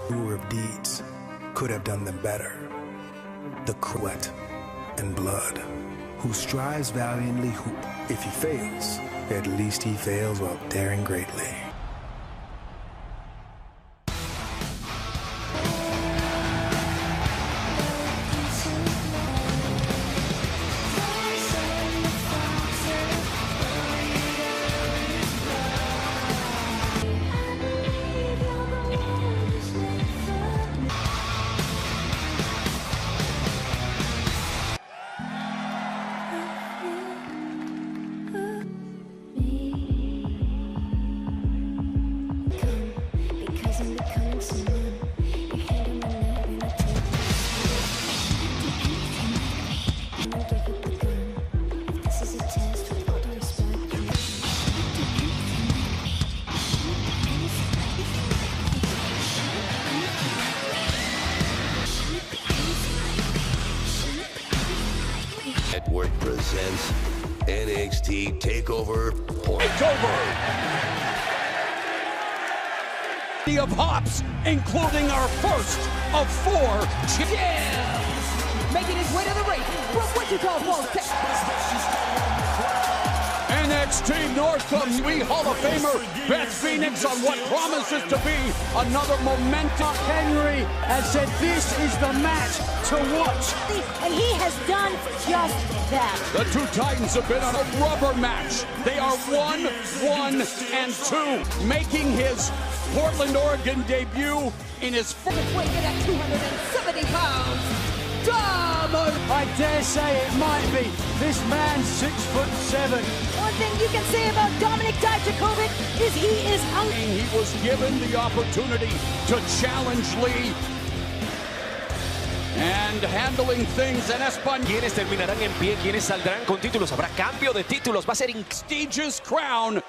doer of deeds could have done them better. The sweat and blood, who strives valiantly, who, if he fails, at least he fails while daring greatly. Network presents NXT Tekover Portland. Of hops, including our first of 4 champions. Making his way to the ring from Wichita Falls, NXT North comes we Hall of Famer Beth Phoenix on what promises to be another momentum. Henry has said this is the match to watch. And he has done just that. The two Titans have been on a rubber match. They are 1-1 and 2, making his Portland, Oregon debut in his first weight in at 270 pounds. I dare say it might be. This man's 6'7". One thing you can say about Dominik Dijakovic is he is hungry. He was given the opportunity to challenge Lee. And handling things en español. ¿Quiénes terminarán en pie? ¿Quiénes saldrán con títulos? ¿Habrá cambio de títulos? Va a ser prestigious crown,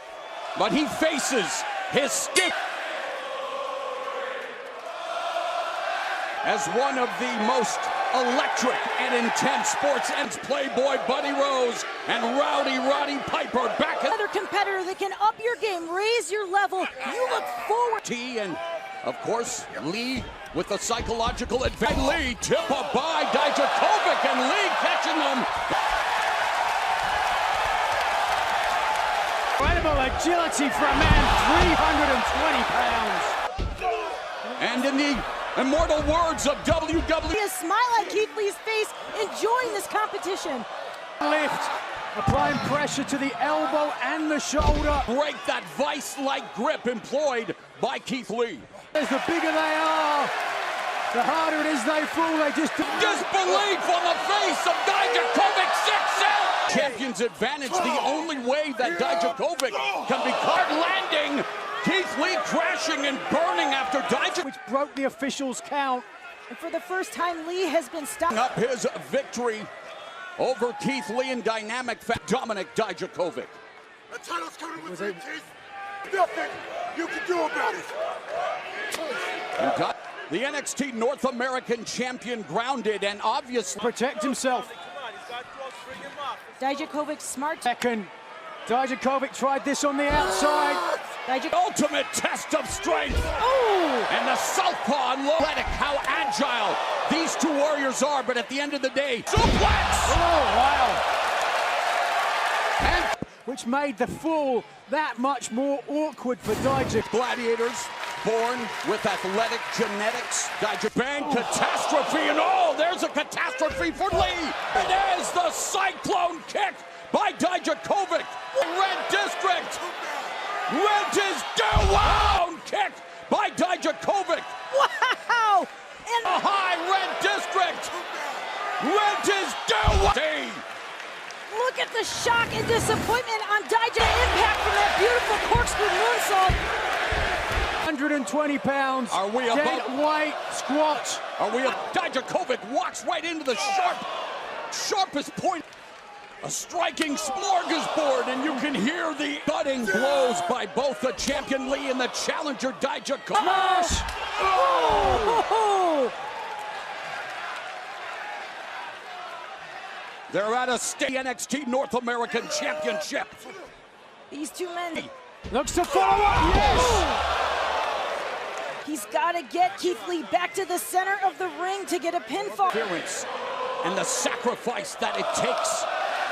but he faces his stiff as one of the most electric and intense sports ends. Playboy Buddy Rose and Rowdy Roddy Piper back. Another competitor that can up your game, raise your level. You look forward. And of course, Lee with the psychological advantage. Lee tip up by Dijakovic and Lee catching them. Incredible agility for a man 320 pounds. And in the immortal words of WWE. A smile on Keith Lee's face, enjoying this competition. Lift, applying pressure to the elbow and the shoulder. Break that vice-like grip employed by Keith Lee. As the bigger they are, the harder it is they fall. They just disbelief on the face of Dijakovic. 6-out. Champion's advantage, the only way that Dijakovic can be caught landing. Keith Lee crashing and burning after Dijakovic, which broke the officials' count. And for the first time, Lee has been stopped. Up his victory over Keith Lee in dynamic Dominik Dijakovic. The title's coming with me, Keith. Nothing you can do about it. The NXT North American champion grounded and obviously protect himself. Dijakovic smart. Second. Dijakovic tried this on the outside. Ultimate test of strength. Oh! And the southpaw and athletic, how agile these two warriors are, but at the end of the day, suplex! Oh, wow. And which made the fall that much more awkward for Dijakovic. Gladiators born with athletic genetics. Bang, catastrophe, and there's a catastrophe for Lee. It is the cyclone kick by Dijakovic. Red District. Red is down kick by Dijakovic. Wow! And a high Red District. Red is down. Look at the shock and disappointment on Dijakovic. Impact from that beautiful corkscrew moonsault. 120 pounds. Are we dead above weight squat? Are we? Dijakovic walks right into the sharpest point. A striking smorgasbord, and you can hear the cutting blows by both the champion Lee and the challenger Dijakovic. Oh! They're at a state NXT North American Championship. These two men. Looks to follow up. Yes! He's got to get Keith Lee back to the center of the ring to get a pinfall. And the sacrifice that it takes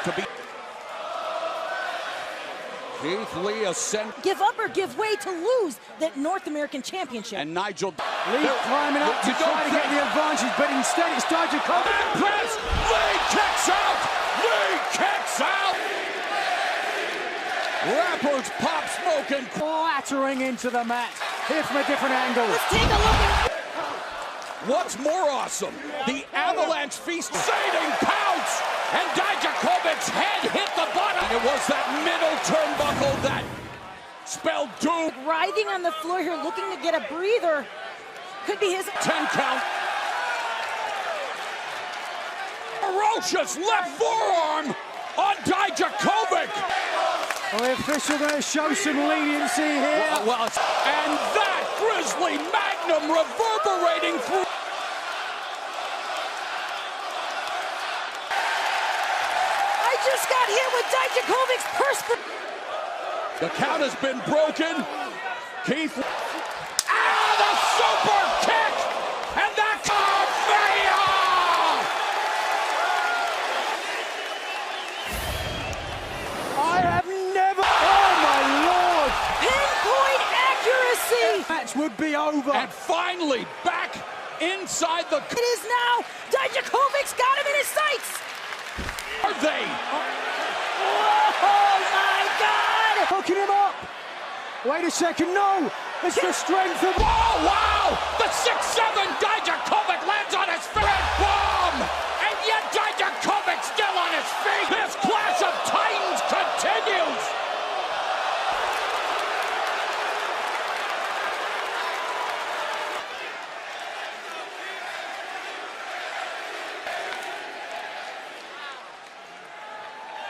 to be. Keith Lee ascend. Give up or give way to lose that North American Championship. And Nigel Lee climbing up to try to get the advantage, but instead it's Tekover. Press. Lee kicks out. Lee kicks out. Rappers pop smoke and Clattering into the mat. Here from a different angle. Let's take a look at... What's more awesome? The avalanche feast, Sading pounce, and Dijakovic's head hit the bottom. And it was that middle turnbuckle that spelled doom. Writhing on the floor here, looking to get a breather. Could be his 10 count. Ferocious left forearm on Dijakovic. Well, the official going to show some leniency here. And that grisly magnum reverberating through. I just got hit with Dijakovic's perspiration. The count has been broken. Keith. The super kick! And that's I have never... Oh, my Lord! Pinpoint accuracy! Match would be over. And finally, back inside the... It is now. Dijakovic's got him in his sights. Are they? Oh, my God! Hooking him up. Wait a second, no! It's the strength of... Oh, wow! The 6'7" Dijakovic lands on his feet. Red bomb! And yet Dijakovic still on his feet. This clash of titans continues.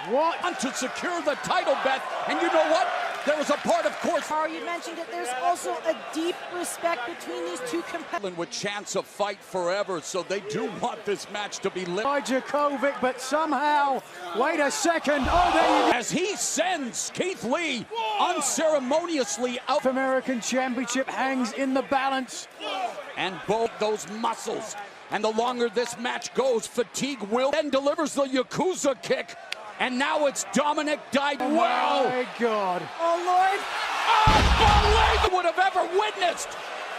What? To secure the title, Beth. And you know what? There was a part, of course. You mentioned it. There's also a deep respect between these two competitors. With chance of fight forever, so they do want this match to be lit. Dijakovic, but somehow, wait a second. Oh, there you go. As he sends Keith Lee unceremoniously out. American Championship hangs in the balance. And both those muscles. And the longer this match goes, fatigue will. Then delivers the Yakuza kick. And now it's Dominic Oh, my God. Oh, Lord. Unbelievable would have ever witnessed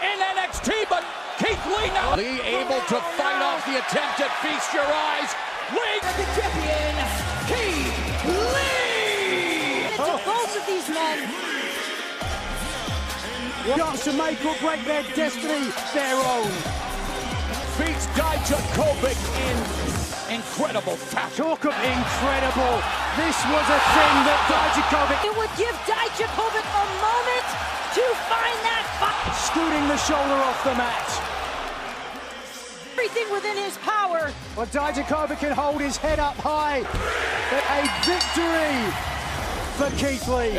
in NXT, but Keith Lee now. Lee able to fight off the attempt at Feast Your Eyes. Lee, the champion, Keith Lee. To both of these men. Got to make or break their destiny their own. Beats Dijakovic in incredible fashion. Talk of incredible. This was a thing that Dijakovic... It would give Dijakovic a moment to find that fight. Scooting the shoulder off the mat. Everything within his power. Well, Dijakovic can hold his head up high. But a victory for Keith Lee.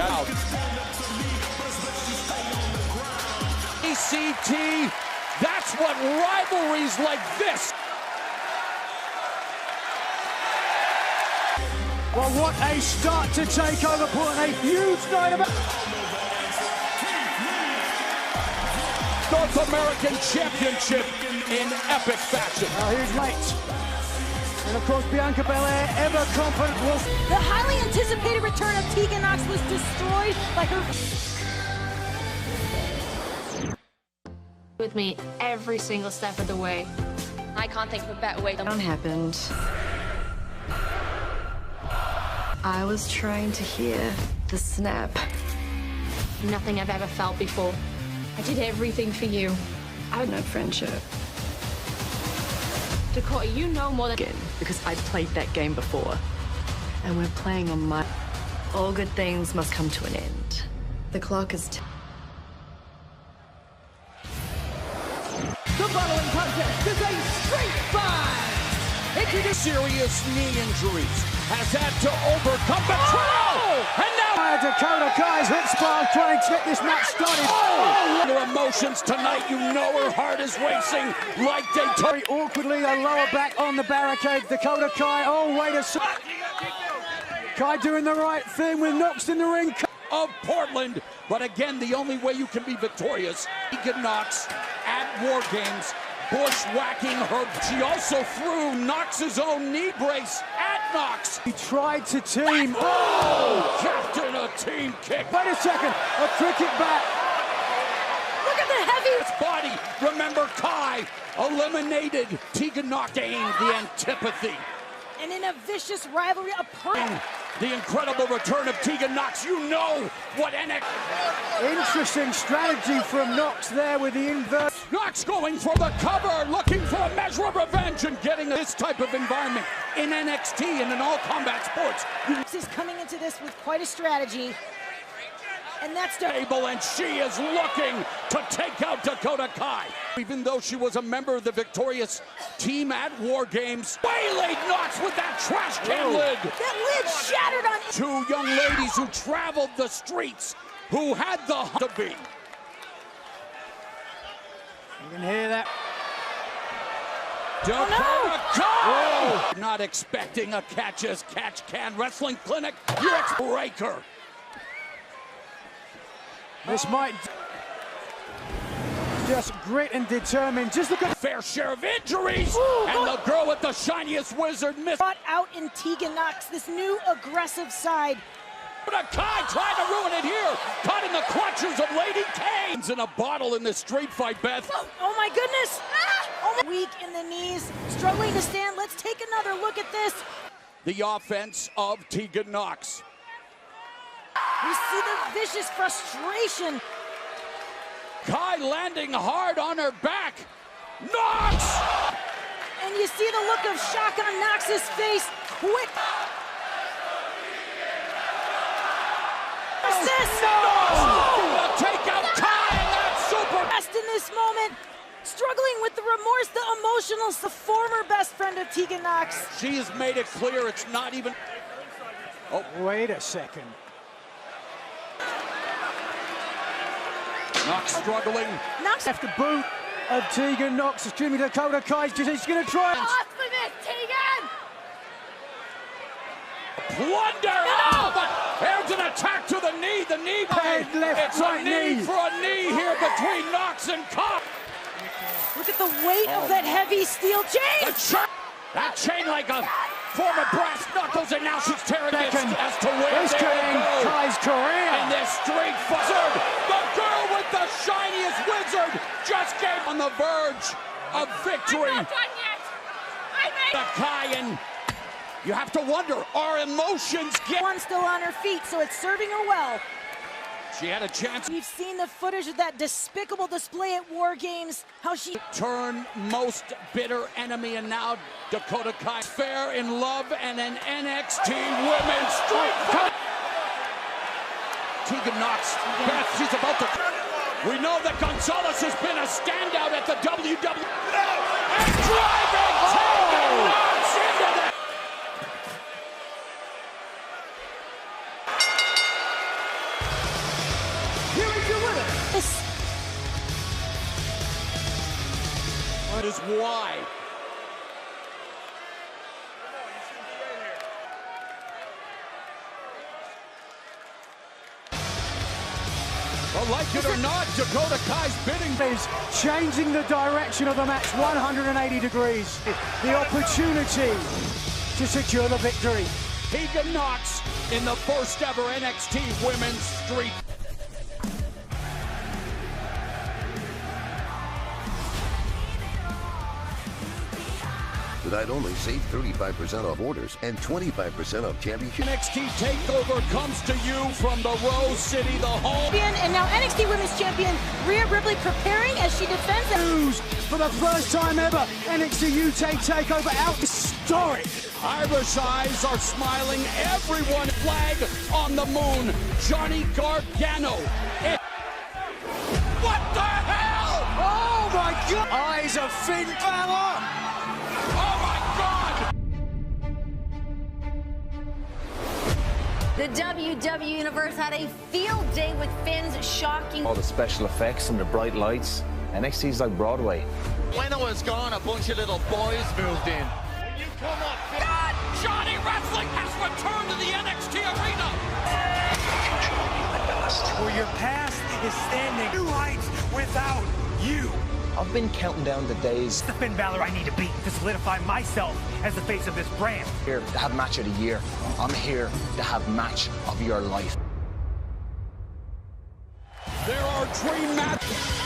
ACT, that's what rivalries like this. Well, what a start to Tekover Portland. A huge night of... North American Championship in epic fashion. Here's late. And of course, Bianca Belair, ever confident, will... The highly anticipated return of Tegan Knox was destroyed by her... With me every single step of the way. I can't think of a better way. What happened? I was trying to hear the snap. Nothing I've ever felt before. I did everything for you. I had no friendship. Dakota, you know more than... Because I played that game before. And we're playing on my... All good things must come to an end. The clock is... The following contest is a straight fight. Serious knee injuries has had to overcome betrayal. And now Dakota Kai's hit spot trying to get this match started. Her emotions tonight, you know her heart is racing like Daytona. Very awkwardly, the lower back on the barricade. Dakota Kai, oh, wait a second. Kai doing the right thing with Knox in the ring. Of Portland, But again, the only way you can be victorious, Tegan Nox at War Games, bushwhacking her. She also threw Nox's own knee brace at Nox. He tried to team. Oh! Captain, a team kick. Wait a second, a cricket bat. Look at the heavy Body. Remember, Kai eliminated Tegan Nox, gained the antipathy. and in a vicious rivalry, The incredible return of Tegan Nox. You know what NXT. Interesting strategy from Nox there with the invert. Nox going for the cover, looking for a measure of revenge and getting this type of environment in NXT and in all combat sports. She's coming into this with quite a strategy. And that's the Able, and she is looking to take out Dakota Kai. Even though she was a member of the victorious team at War Games, waylaid Nox with that trash can lid. That lid shattered on Two young ladies who traveled the streets, who had the to be. You can hear that. Dakota Kai! Not expecting a catch as catch can wrestling clinic. Your breaker. This might just grit and determined. Just look at Fair share of injuries. Ooh, and the girl with the shiniest wizard missed. brought out in Tegan Nox, this new aggressive side. Kai trying to ruin it here. Caught in the clutches of Lady Kane's in a bottle in this street fight, Beth. Oh my goodness! Weak in the knees, struggling to stand. Let's take another look at this. The offense of Tegan Nox. We see the vicious frustration. Kai landing hard on her back. Nox! And you see the look of shock on Nox's face. Quick. Assist! Oh! Take out Kai, and that's super. Best in this moment. Struggling with the remorse, the emotional, the former best friend of Tegan Nox. She has made it clear it's not even. Oh, wait a second. Nox struggling. Nox Left the boot of Tegan Nox. It's Jimmy Dakota Kai's just he's going to try it. off of it, Tegan! Plunder! Oh, but there's an attack to the knee. The knee Head left, it's right a knee knee. for a knee here between Nox and Kai. Look at the weight of that heavy steel chain. That chain like a former brass knuckles, and now she's tearing it as to where This they could end go. Kai's career. And this street wizard, the girl with the shiniest wizard, just came on the verge of victory. I'm not done yet. I made The Kai, and you have to wonder, are emotions one still on her feet, so it's serving her well. She had a chance. We've seen the footage of that despicable display at War Games, how she Turn most bitter enemy, and now Dakota Kai fair in love and an NXT Women's Street Fight. Tegan Nox, Beth, she's about to. We know that Gonzalez has been a standout at the WWE. And driving Tegan Nox into the. That is why. Well, like it or not, Dakota Kai's bidding Is changing the direction of the match 180 degrees. The opportunity to secure the victory. Tegan Nox in the first ever NXT Women's Street. Tonight only, save 35% off orders and 25% off championship. NXT Takeover comes to you from the Rose City, the home. and now NXT Women's Champion Rhea Ripley preparing as she defends it. News for the first time ever. NXT UK Takeover out. Historic. Irish eyes are smiling. Everyone flag on the moon. Johnny Gargano. What the hell? Oh my God! Eyes of Finn Balor. Oh my God! The WWE Universe had a field day with Finn's shocking. All the special effects and the bright lights. NXT's like Broadway. When I was gone, a bunch of little boys moved in. You come on, God! Johnny Wrestling has returned to the NXT arena. Control me, my best. where your past is standing new heights without you. I've been counting down the days. The Finn Balor I need to beat to solidify myself as the face of this brand. Here to have match of the year. I'm here to have match of your life. There are dream matches.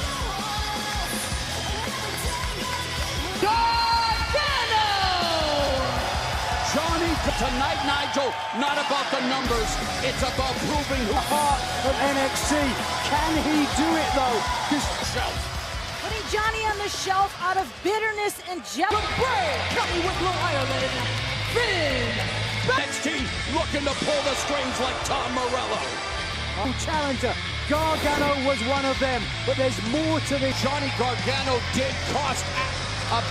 Johnny, tonight, Nigel, not about the numbers. It's about proving who. Heart of NXT. Can he do it though? Putting Johnny on the shelf out of bitterness and jealousy. Coming with Blue Ireland, Finn. NXT looking to pull the strings like Tom Morello. Challenger. Gargano was one of them, but there's more to this. Johnny Gargano did cost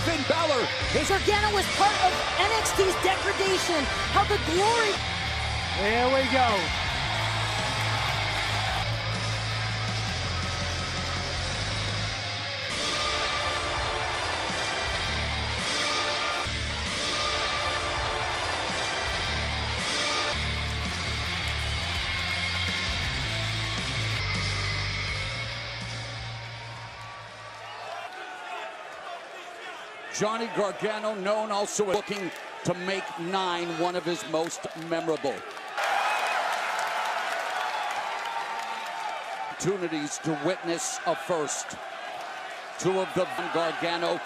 Finn Balor. Gargano was part of NXT's degradation. How the glory. Here we go. Johnny Gargano, known also as looking to make 9 one of his most memorable. Opportunities to witness a first. 2 of the Gargano.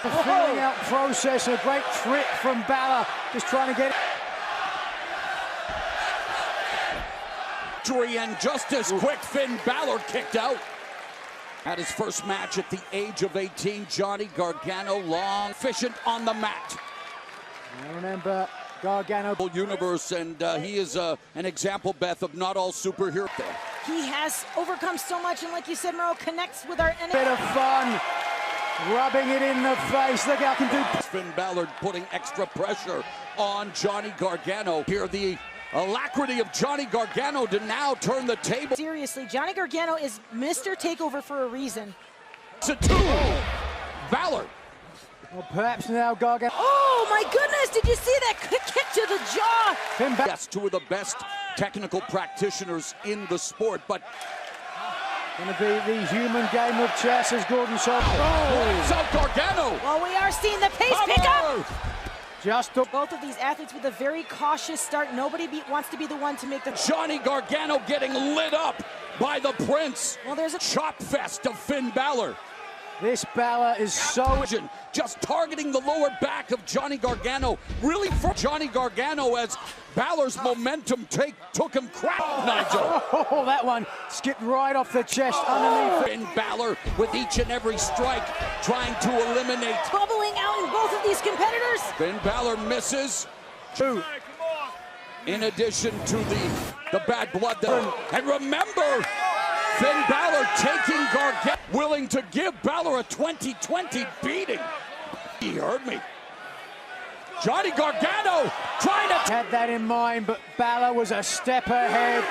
A filling out process, a great trip from Balor, just trying to get and just as quick, Finn Balor kicked out. At his first match at the age of 18, Johnny Gargano, long, efficient on the mat. I remember Gargano. Universe, and he is an example, Beth, of not all superheroes. He has overcome so much, and like you said, Merle connects with our enemy. Bit of fun, rubbing it in the face. Look how I can do. Finn Balor putting extra pressure on Johnny Gargano. Here, the alacrity of Johnny Gargano to now turn the table. Seriously, Johnny Gargano is Mr. Takeover for a reason. It's a 2. Balor. Well, perhaps now Gargano. Oh my goodness, did you see that kick to the jaw? Yes, 2 of the best technical practitioners in the sport, but going to be the human game of chess as Gordon saw. Oh, out Gargano. Well, we are seeing the pace pick up. Just both of these athletes with a very cautious start. Nobody wants to be the one to make the. Johnny Gargano getting lit up by the Prince. Well, there's a chop fest of Finn Balor. This Balor is so just targeting the lower back of Johnny Gargano. Really for Johnny Gargano as Balor's momentum took him crap, Nigel. Oh, that one skipped right off the chest underneath. Finn Balor with each and every strike trying to eliminate. Bubbling out in both of these competitors. Finn Balor misses. 2. In addition to the bad blood. And remember, Finn Balor taking Gargano, willing to give Balor a 2020 beating. He heard me. Johnny Gargano trying to... Had that in mind, but Balor was a step ahead.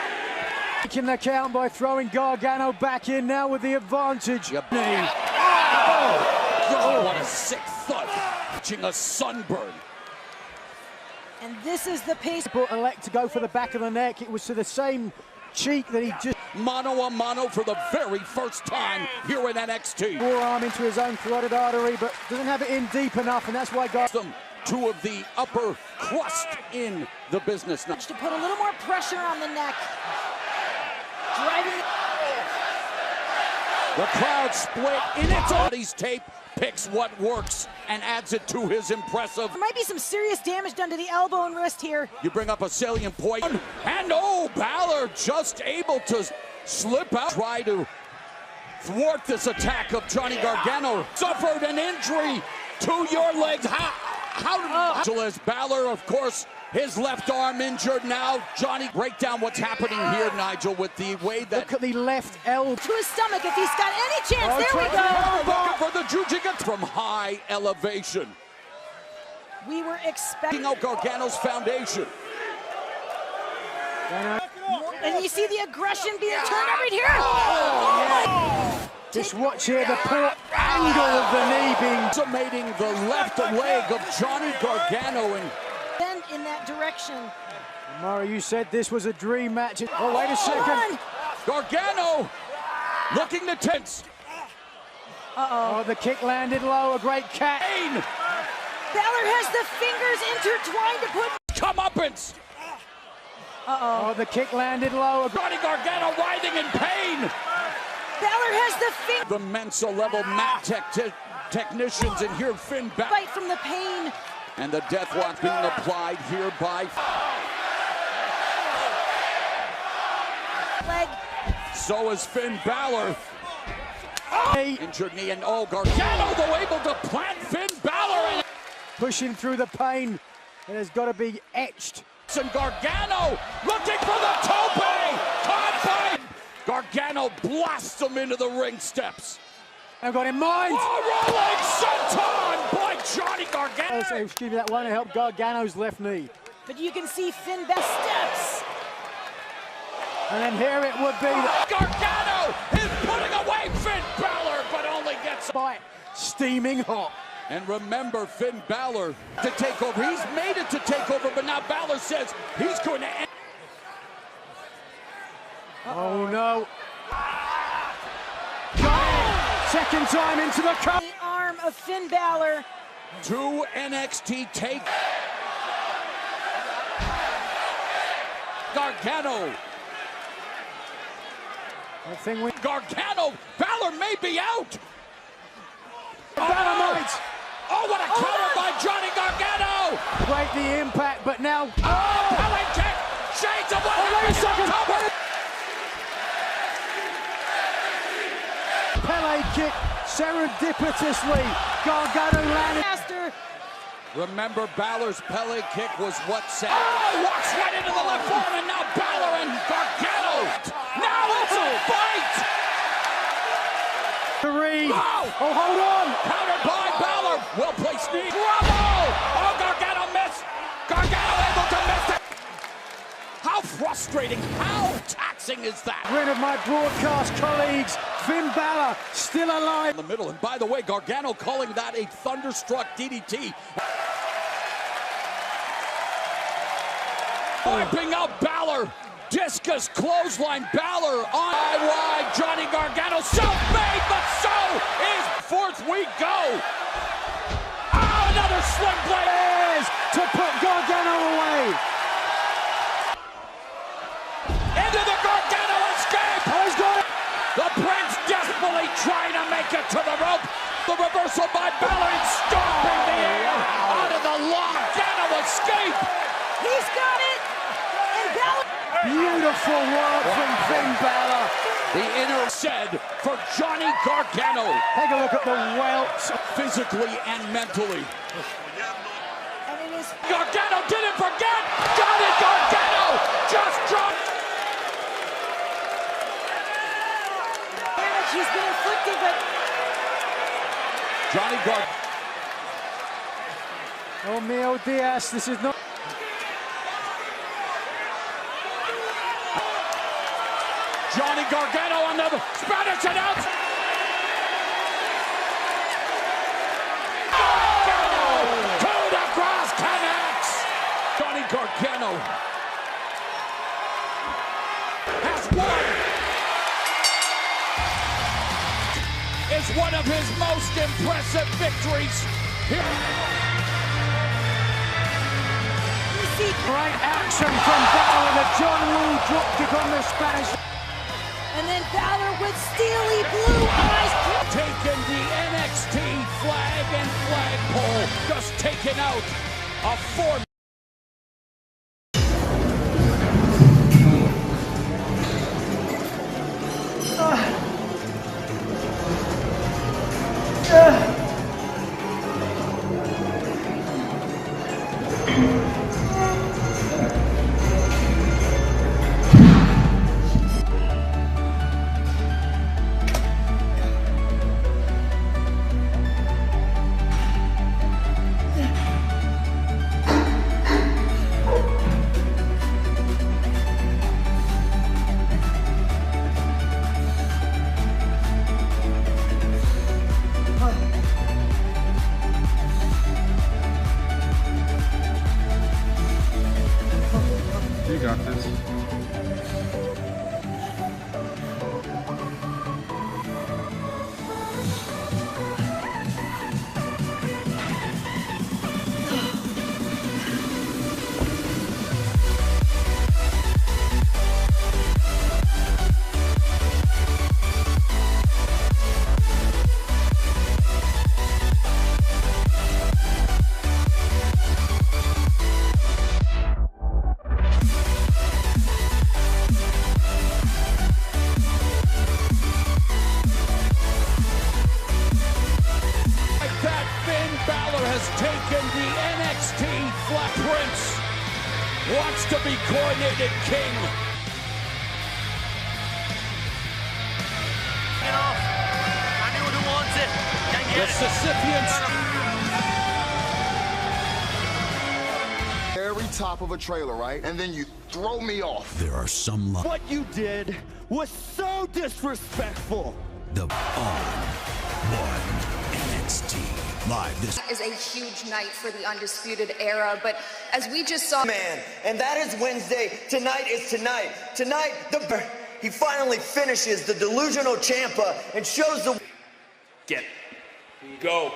Taking the count by throwing Gargano back in now with the advantage. Oh, what a sick thud. Catching a sunburn. And this is the pace. But elect to go for the back of the neck. It was to the same cheek that he just... Mano a mano for the very first time here in NXT. Forearm into his own carotid artery, but doesn't have it in deep enough, and that's why them 2 of the upper crust in the business. To put a little more pressure on the neck. Driving. The crowd split in its body's tape, picks what works and adds it to his impressive. There might be some serious damage done to the elbow and wrist here. You bring up a salient point, and oh, Balor just able to slip out. Try to thwart this attack of Johnny Gargano. Suffered an injury to your legs. How as Balor, of course, his left arm injured now. Johnny, break down what's happening here, Nigel, with the way that... Look at the left elbow. To his stomach if he's got any chance. There we go. Looking for the Jujiga from high elevation. We were expecting out Gargano's foundation. And you see the aggression being turned right here. Just watch here the poor angle of the knee being... Decimating the left leg of Johnny Gargano. And then in that direction. Murray, you said this was a dream match. Oh, wait a second. Gargano looking to tense. Oh, the kick landed low. A great cat. Balor has the fingers intertwined to put Comeuppance. Oh, the kick landed low. Johnny Gargano writhing in pain. Balor has the finger. The Mensa level mat technicians, and here Finn Balor. Fight from the pain. And the death watch being applied here by Leg. So is Finn Balor. Injured knee, and Gargano though able to plant Finn Balor. Pushing through the pain. It has got to be etched. And Gargano looking for the tope. Caught by Gargano blasts him into the ring steps. I've got in mind. Rolling senton by Johnny Gargano. Oh, excuse me, that won't help Gargano's left knee. But you can see Finn Balor steps. And then here it would be. Gargano is putting away Finn Balor, but only gets by steaming hot. And remember, Finn Balor to take over. He's made it to take over, but now Balor says he's going to end. Oh no. Second time into the cup. The arm of Finn Balor. To NXT take. Gargano. Gargano. Balor may be out. Balor might. Oh, what a counter by Johnny Gargano! Break the impact, but now. Oh, Pele kick! Shades of what wait a second. Pele kick serendipitously. Gargano landed. Master. Remember, Balor's Pele kick was what set. Oh, walks right into the left arm, and now Balor and Gargano. Now it's a fight! Reed. Oh, hold on. Countered by Balor. Well placed knee. Bravo! Oh, Gargano missed. Gargano able to miss it. How frustrating, how taxing is that? Rid of my broadcast colleagues. Finn Balor still alive. In the middle, and by the way, Gargano calling that a thunderstruck DDT. Wiping out Balor. Discus clothesline. Balor on wide. Johnny Gargano self-made, but so is fourth we go. Oh, another sling blade to put Gargano away. Into the Gargano escape. Oh, he's got it. The Prince desperately trying to make it to the rope. The reversal by Balor and stomping the air out of the lock. Gargano escape. He's got it. And Balor. Beautiful work from Finn Balor. The inner said for Johnny Gargano. Take a look at the welts. Physically and mentally. And it is. Gargano didn't forget. Johnny Gargano just dropped. Damage he's been inflicted, but. Johnny Gargano. Oh, Mio Diaz, this is not. Johnny Gargano on the Spanish announce. Gargano to the cross connects. Johnny Gargano has won. It's one of his most impressive victories. Here. Great action from Balor. The John Woo drop kick on the Spanish. And then Balor with steely blue eyes. Taking the NXT flag and flagpole. Just taking out a 4. be coronated king. Anyone who wants it can get The Sisypheans. Very top of a trailer, right? And then you throw me off. There are some What you did was so disrespectful. The On-One NXT live this is a huge night for the Undisputed Era, but as we just saw, man, and that is Wednesday. Tonight is tonight. Tonight, he finally finishes the delusional Ciampa and shows the Go.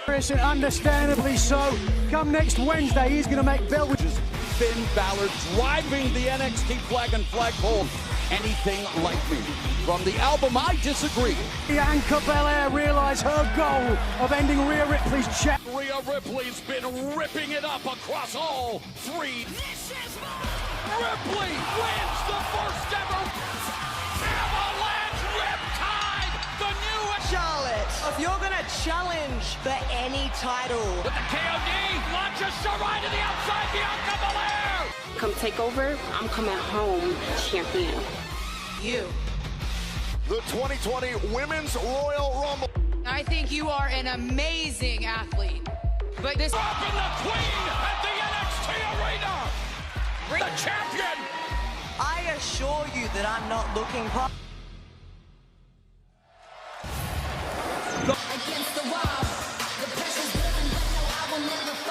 Chris, and understandably so. Come next Wednesday, he's going to make Bell. Finn Balor driving the NXT flag and flagpole. Anything like me. From the album, I Disagree. Bianca Belair realized her goal of ending Rhea Ripley's chat. Rhea Ripley's been ripping it up across all three. Ripley wins the first ever Avalanche Riptide, the new Charlotte. If you're gonna challenge for any title, with the KOD, launches Shirai to the outside, Bianca Belair. Come take over, I'm coming home champion. you. The 2020 Women's Royal Rumble. I think you are an amazing athlete. But this up in the Queen at the NXT Arena. The champion. I assure you that I'm not looking past.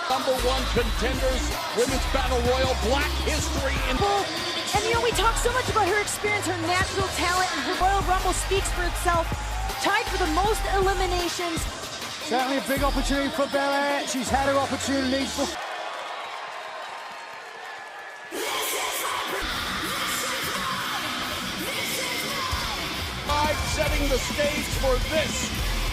#1 contenders, Women's Battle Royal, Black History in And you know, we talk so much about her experience, her natural talent, and her Royal Rumble speaks for itself. Tied for the most eliminations. Certainly a big opportunity for Belair. She's had her opportunities for... setting the stage for this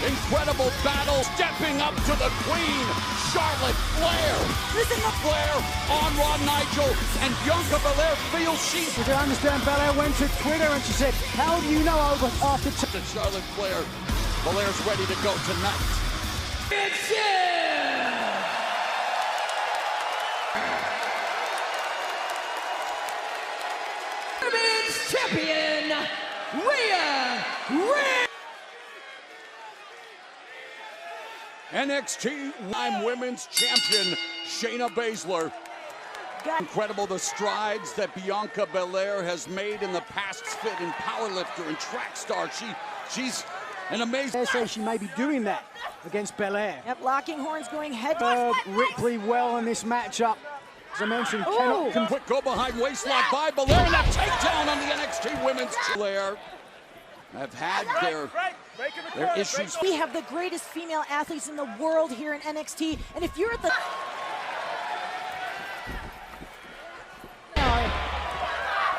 incredible battle, stepping up to the Queen, Charlotte Flair. Listen to Flair on Raw, Nigel, and Bianca Belair feels she's... Did I understand Belair went to Twitter and she said, how do you know over after... Charlotte Flair. Belair's ready to go tonight. It's Women's champion, Rhea Ripley. NXT Women's Champion Shayna Baszler. Incredible the strides that Bianca Belair has made in the past fit in powerlifter and track star. She's an amazing... They say she may be doing that against Belair. Yep, locking horns going head. Ripley well in this matchup. As I mentioned, quick go behind waistlock by Belair and a takedown on the NXT Women's Belair. Have had their issues. We have the greatest female athletes in the world here in NXT, and if you're at the...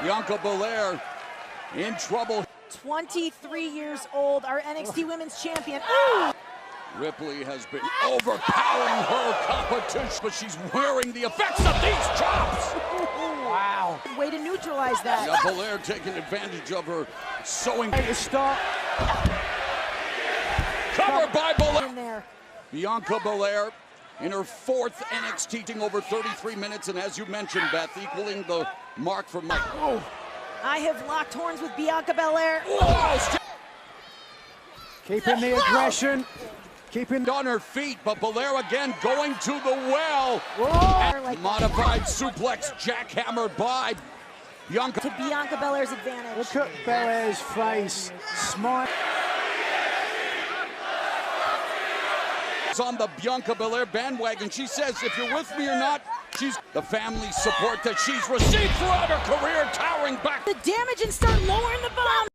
Bianca Belair in trouble. 23 years old, our NXT Women's Champion. Ripley has been overpowering her competition, but she's wearing the effects of these chops. Wow. Way to neutralize that. Yeah, Belair taking advantage of her sewing. Start. Covered by Belair. In there. Bianca Belair in her 4th NXT over 33 minutes, and as you mentioned, Beth, equaling the mark for Mike. I have locked horns with Bianca Belair. Keeping the aggression. Keeping on her feet, but Belair again going to the well. Modified suplex jackhammer by Bianca. To Bianca Belair's advantage. Look at Belair's face. Smile. On the Bianca Belair bandwagon. She says if you're with me or not, she's the family support that she's received throughout her career, towering back. The damage and start lowering the bomb.